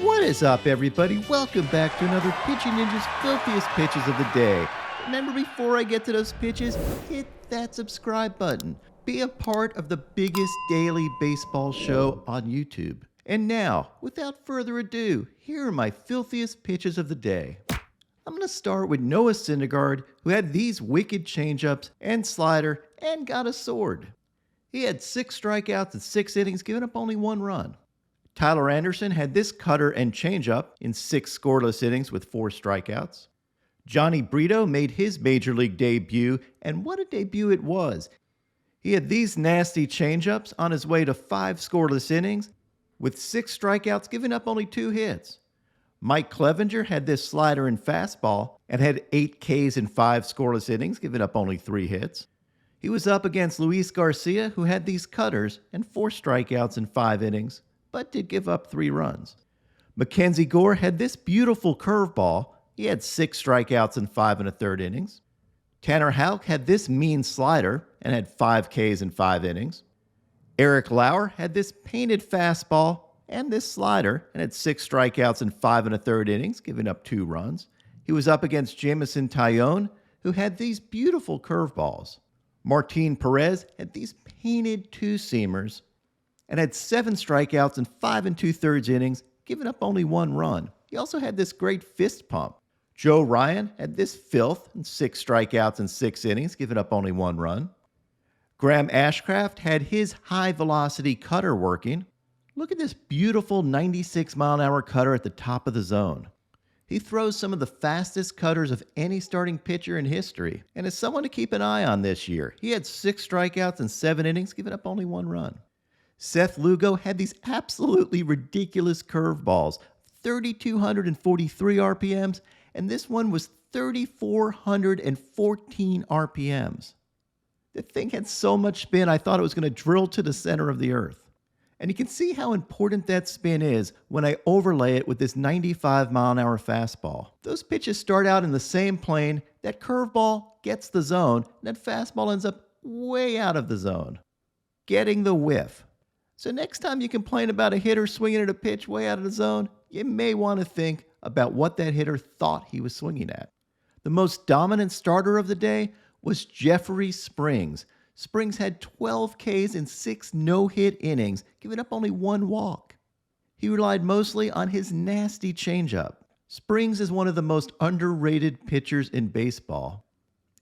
What is up, everybody? Welcome back to another Pitching Ninja's Filthiest Pitches of the Day. Remember, before I get to those pitches, hit that subscribe button. Be a part of the biggest daily baseball show on YouTube. And now, without further ado, here are my filthiest pitches of the day. I'm going to start with Noah Syndergaard, who had these wicked changeups and slider and got a sword. He had 6 strikeouts in 6 innings, giving up only 1 run. Tyler Anderson had this cutter and changeup in 6 scoreless innings with 4 strikeouts. Johnny Brito made his major league debut, and what a debut it was. He had these nasty changeups on his way to 5 scoreless innings with 6 strikeouts, giving up only 2 hits. Mike Clevenger had this slider and fastball and had 8 Ks in 5 scoreless innings, giving up only 3 hits. He was up against Luis Garcia, who had these cutters and 4 strikeouts in 5 innings, but did give up 3 runs. Mackenzie Gore had this beautiful curveball. He had 6 strikeouts in 5 1/3 innings. Tanner Houck had this mean slider and had 5 Ks in 5 innings. Eric Lauer had this painted fastball and this slider and had 6 strikeouts in 5 1/3 innings, giving up 2 runs. He was up against Jamison Tyone, who had these beautiful curveballs. Martin Perez had these painted 2-seamers and had 7 strikeouts in 5 2/3 innings, giving up only 1 run. He also had this great fist pump. Joe Ryan had this filth and 6 strikeouts in 6 innings, giving up only 1 run. Graham Ashcraft had his high-velocity cutter working. Look at this beautiful 96-mile-an-hour cutter at the top of the zone. He throws some of the fastest cutters of any starting pitcher in history, and is someone to keep an eye on this year. He had 6 strikeouts in 7 innings, giving up only 1 run. Seth Lugo had these absolutely ridiculous curveballs, 3,243 RPMs, and this one was 3,414 RPMs. The thing had so much spin, I thought it was going to drill to the center of the earth. And you can see how important that spin is when I overlay it with this 95-mile-an-hour fastball. Those pitches start out in the same plane, that curveball gets the zone, and that fastball ends up way out of the zone, getting the whiff. So next time you complain about a hitter swinging at a pitch way out of the zone, you may want to think about what that hitter thought he was swinging at. The most dominant starter of the day was Jeffrey Springs. Springs had 12 Ks in 6 no-hit innings, giving up only 1 walk. He relied mostly on his nasty changeup. Springs is one of the most underrated pitchers in baseball,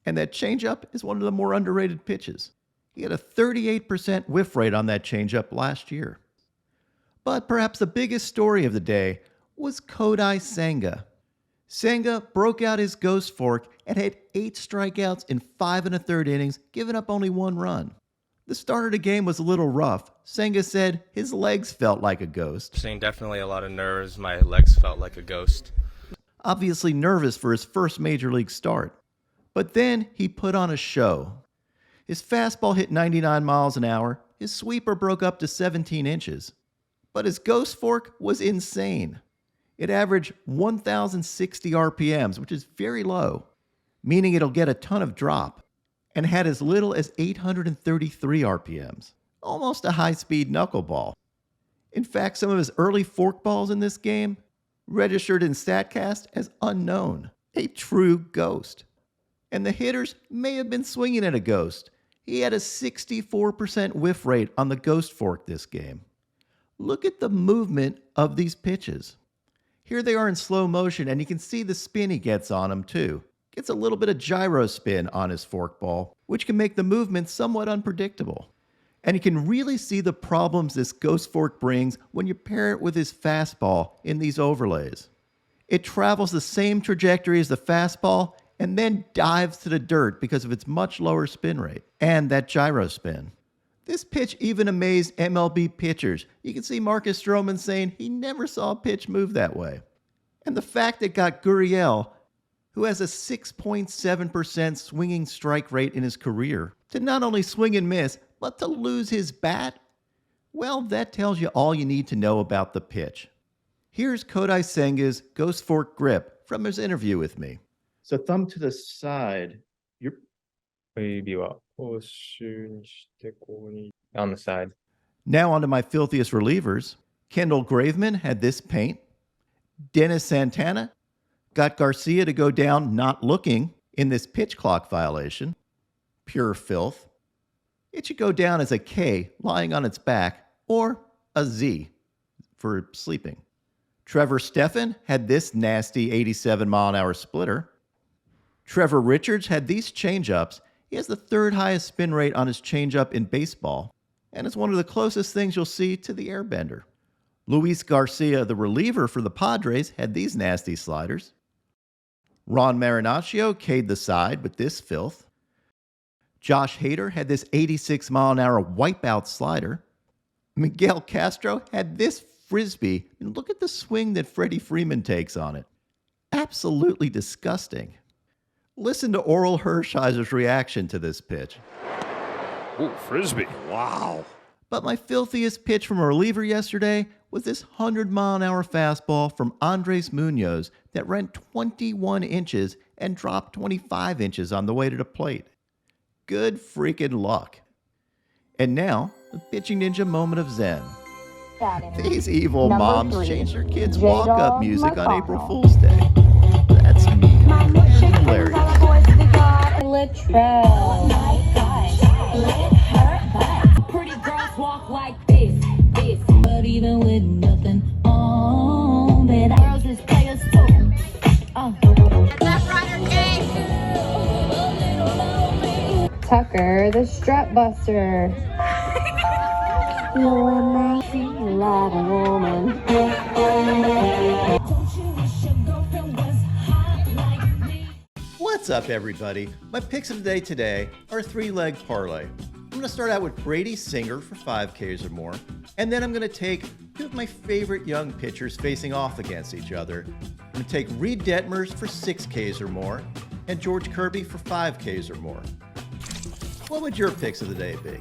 and that changeup is one of the more underrated pitches. He had a 38% whiff rate on that changeup last year. But perhaps the biggest story of the day was Kodai Senga. Senga broke out his ghost fork and had 8 strikeouts in 5 1/3 innings, giving up only 1 run. The start of the game was a little rough. Senga said his legs felt like a ghost. Saying definitely a lot of nerves. My legs felt like a ghost. Obviously nervous for his first major league start. But then he put on a show. His fastball hit 99 miles an hour. His sweeper broke up to 17 inches. But his ghost fork was insane. It averaged 1,060 RPMs, which is very low, meaning it'll get a ton of drop, and had as little as 833 RPMs, almost a high-speed knuckleball. In fact, some of his early forkballs in this game registered in StatCast as unknown, a true ghost. And the hitters may have been swinging at a ghost. He had a 64% whiff rate on the ghost fork this game. Look at the movement of these pitches. Here they are in slow motion, and you can see the spin he gets on them too. Gets a little bit of gyro spin on his forkball, which can make the movement somewhat unpredictable. And you can really see the problems this ghost fork brings when you pair it with his fastball in these overlays. It travels the same trajectory as the fastball and then dives to the dirt because of its much lower spin rate and that gyro spin. This pitch even amazed MLB pitchers. You can see Marcus Stroman saying he never saw a pitch move that way. And the fact it got Gurriel, who has a 6.7% swinging strike rate in his career, to not only swing and miss, but to lose his bat, well, that tells you all you need to know about the pitch. Here's Kodai Senga's ghost fork grip from his interview with me. So thumb to the side. You're 小指はこうシューにしてこうに on the side. Now onto my filthiest relievers. Kendall Graveman had this paint. Dennis Santana got Garcia to go down not looking in this pitch clock violation. Pure filth. It should go down as a K lying on its back or a Z for sleeping. Trevor Stephan had this nasty 87-mile-an-hour splitter. Trevor Richards had these changeups. He has the third highest spin rate on his changeup in baseball, and it's one of the closest things you'll see to the airbender. Luis Garcia, the reliever for the Padres, had these nasty sliders. Ron Marinaccio K'd the side with this filth. Josh Hader had this 86-mile-an-hour wipeout slider. Miguel Castro had this frisbee, and look at the swing that Freddie Freeman takes on it. Absolutely disgusting. Listen to Oral Hershiser's reaction to this pitch. Ooh, frisbee. Wow. But my filthiest pitch from a reliever yesterday was this 100-mile-an-hour fastball from Andres Munoz that ran 21 inches and dropped 25 inches on the way to the plate. Good freaking luck. And now, the Pitching Ninja moment of zen. These evil moms change their kids' walk-up music on April Fool's Day. That's mean and hilarious. Pretty girls walk like this. But even with nothing on, but girls is players too. Left Rider game. Tucker, the strap buster. You and I feel like a woman. What's up, everybody? My picks of the day today are a three-leg parlay. I'm going to start out with Brady Singer for 5Ks or more, and then I'm going to take two of my favorite young pitchers facing off against each other. I'm going to take Reed Detmers for 6Ks or more, and George Kirby for 5Ks or more. What would your picks of the day be?